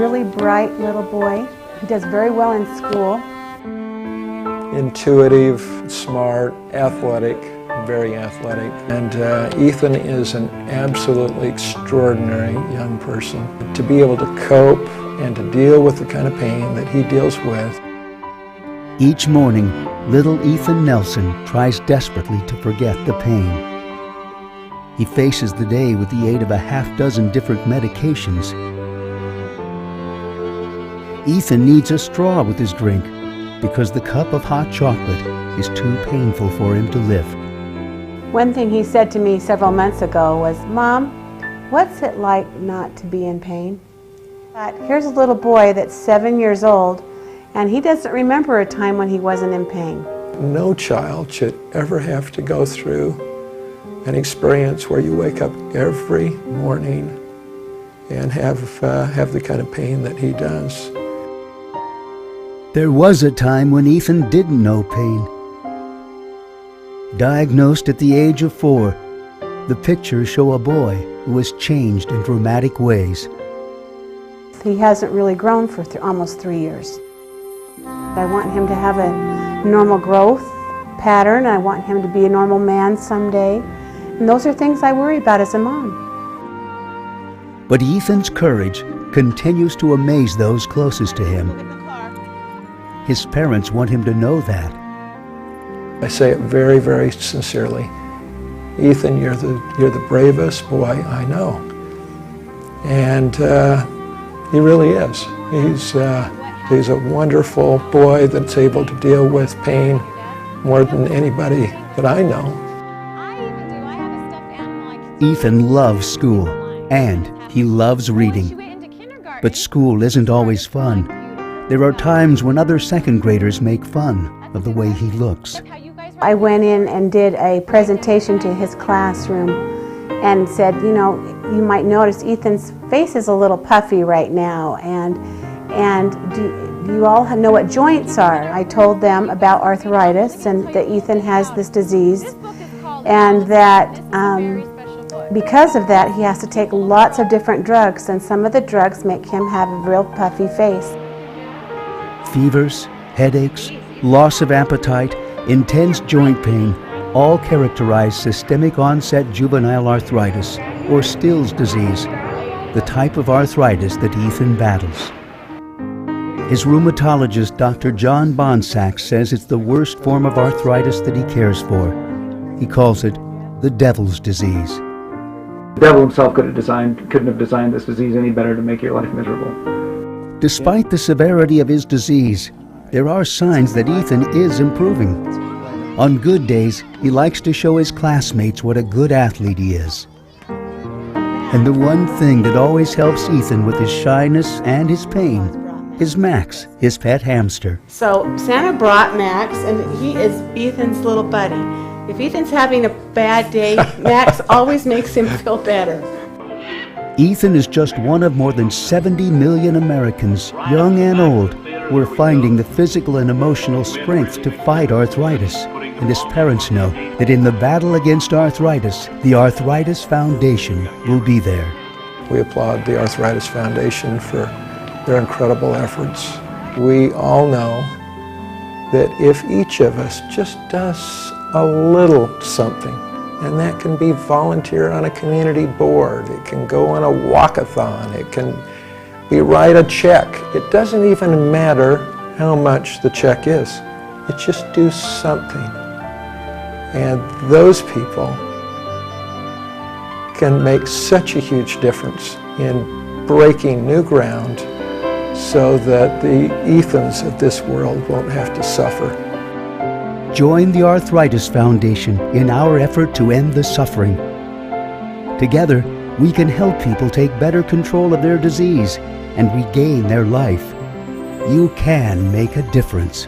really bright little boy. He does very well in school. Intuitive, smart, athletic, very athletic. And Ethan is an absolutely extraordinary young person. To be able to cope and to deal with the kind of pain that he deals with. Each morning, little Ethan Nelson tries desperately to forget the pain. He faces the day with the aid of a half-dozen different medications. Ethan needs a straw with his drink because the cup of hot chocolate is too painful for him to lift. One thing he said to me several months ago was, "Mom, what's it like not to be in pain?" Here's a little boy that's 7 years old, and he doesn't remember a time when he wasn't in pain. No child should ever have to go through an experience where you wake up every morning and have the kind of pain that he does. There was a time when Ethan didn't know pain. Diagnosed at the age of 4, the pictures show a boy who has changed in dramatic ways. He hasn't really grown for almost 3 years. I want him to have a normal growth pattern. I want him to be a normal man someday. And those are things I worry about as a mom. But Ethan's courage continues to amaze those closest to him. His parents want him to know that. I say it very, very sincerely. Ethan, you're the bravest boy I know. And he really is. He's a wonderful boy that's able to deal with pain more than anybody that I know. Ethan loves school, and he loves reading. But school isn't always fun. There are times when other second graders make fun of the way he looks. I went in and did a presentation to his classroom and said, you know, you might notice Ethan's face is a little puffy right now, and do you all know what joints are? I told them about arthritis and that Ethan has this disease, and that because of that he has to take lots of different drugs, and some of the drugs make him have a real puffy face. Fevers, headaches, loss of appetite, intense joint pain all characterize systemic onset juvenile arthritis, or Still's disease, the type of arthritis that Ethan battles. His rheumatologist, Dr. John Bonsack, says it's the worst form of arthritis that he cares for. He calls it the devil's disease. The devil himself couldn't have designed this disease any better to make your life miserable. Despite the severity of his disease, there are signs that Ethan is improving. On good days, he likes to show his classmates what a good athlete he is. And the one thing that always helps Ethan with his shyness and his pain is Max, his pet hamster. So Santa brought Max, and he is Ethan's little buddy. If Ethan's having a bad day, Max always makes him feel better. Ethan is just one of more than 70 million Americans, young and old, who are finding the physical and emotional strength to fight arthritis. And his parents know that in the battle against arthritis, the Arthritis Foundation will be there. We applaud the Arthritis Foundation for their incredible efforts. We all know that if each of us just does a little something, and that can be volunteer on a community board, it can go on a walkathon, it can be write a check. It doesn't even matter how much the check is. It's just do something. And those people can make such a huge difference in breaking new ground so that the Ethans of this world won't have to suffer. Join the Arthritis Foundation in our effort to end the suffering. Together, we can help people take better control of their disease and regain their life. You can make a difference.